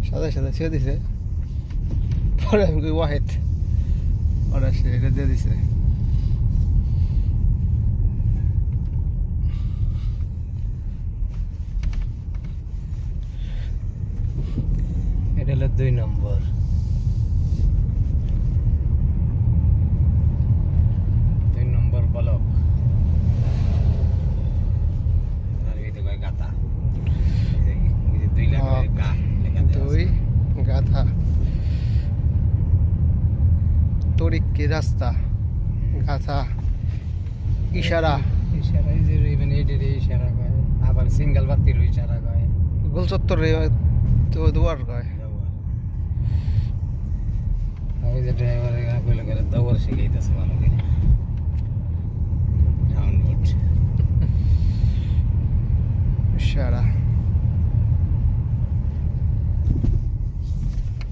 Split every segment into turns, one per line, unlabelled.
সাদা সাদা ছেড়ে দিছে। পরে আমি কই ওয়াহেদ, ওরা সে এটা দিয়ে দিছে।
এটা হলো 2 নম্বর। ব্লক আর এই তো গাতা, এই যে 2 লাখের গা লেখা আছে।
2 গাধা তরিক কি রাস্তা, গাধা ইশারা,
ইশারা এই যে মানে এটার ইশারা কয়, আবার সিঙ্গেল বাতির ইশারা কয়,
গোল চত্বর তো দুয়ার কয়।
ওই যে ড্রাইভারের কইলে করে দৌড় শিখাইতেছে ভালো করে।
ইশারা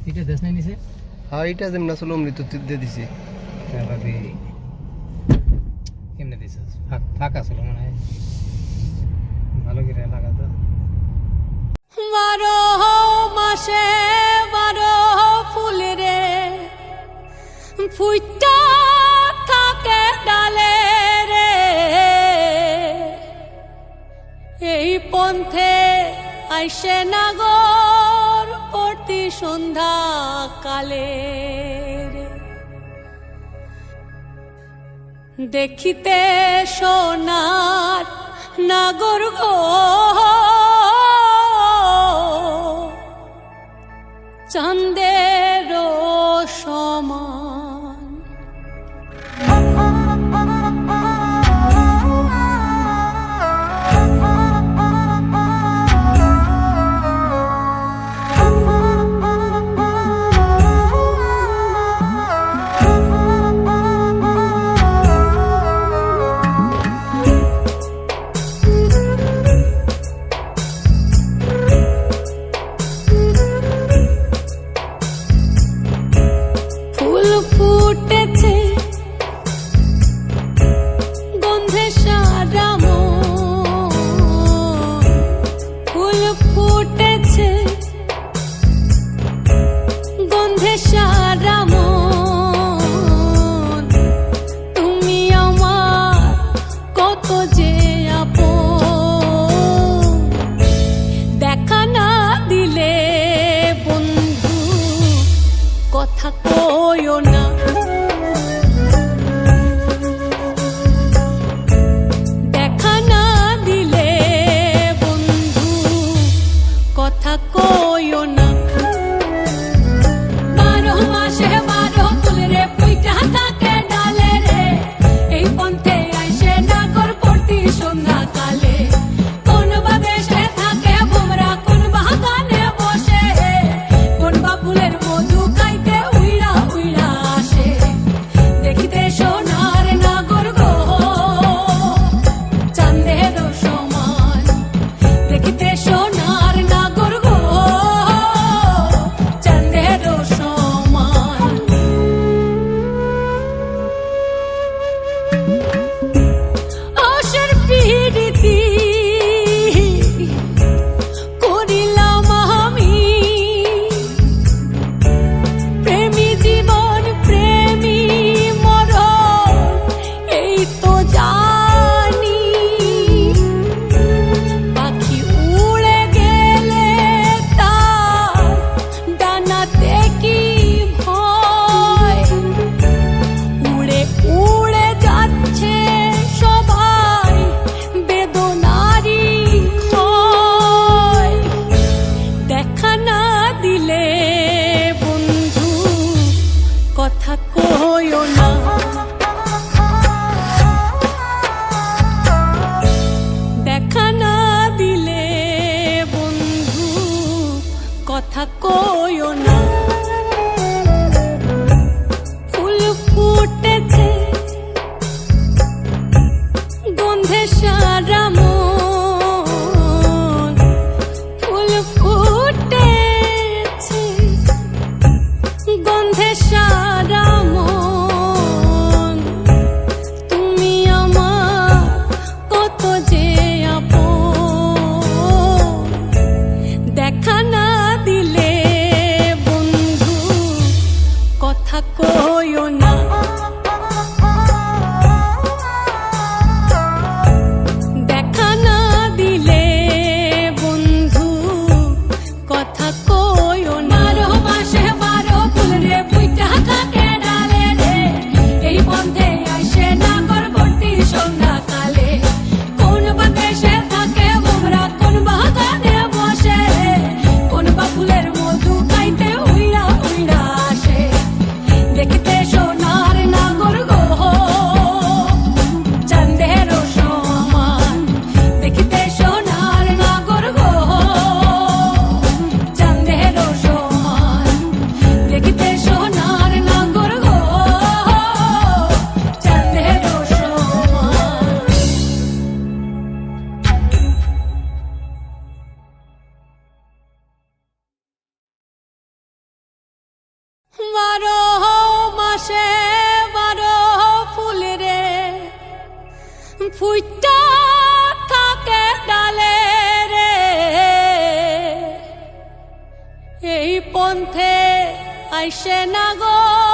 এটা দেশ নাই নিছে।
হ্যাঁ এটা যেমন আসলে অমনি তো দিয়ে দিছি।
কেমনে দিছে? ফাঁকা ছিল মনে হয়, ভালো করে লাগা তো।
12 মাসে 12 ফুল রে ফুইটা থাকে ডালে রে, এই পন্থে আইসে নাগর প্রতি সন্ধ্যা কালে রে, দেখিতে সোনার নাগর গো চাঁদের সমান। ফুল ফুটেছে গন্ধে সারা মন, ফুল ফুটেছে গন্ধে সারা মন, তুমি আমার কত যে আপন, দেখা না দিলে বন্ধু কথা কইও না, দেখা না দিলে বন্ধু কথা কইও না। 12 মাসে 12 ফুল রে ফুইটা থাকে ডালে রে, এই পন্থে আইসে নাগর প্রতি সন্ধ্যা কালে, কোন বা দেশে থাকে ভোমরা, কোন বাগানে বসে, কোন বা ফুলের মধু খাইতে উইড়া উইড়া আসে, দেখিতে সোনার নাগর গো চাঁদের সমান, দেখিতে সোনার নাগর গো চাঁদের সমান। আশার পিরিতি করিলাম আমি, প্রেমী জীবন প্রেমী মরণ এই তো জানি, পাখি উড়ে গেলে তার ডানাতে কি ভয়, উড়ে উড়ে যাচ্ছে সবাই বেদনারি ক্ষয়, দেখা না দিলে বন্ধু কথা কইও না, দেখা না দিলে বন্ধু কথা কইও না। ফুল ফুটেছে গন্ধে সারা মন, ফুল ফুটেছে গন্ধে সারা মন, তুমি আমার কত যে আপন, দেখা না দিলে বারো মাসে বারো ফুল রে ফুইটা থাকে ডালে রে এই পন্থে আইসে না গো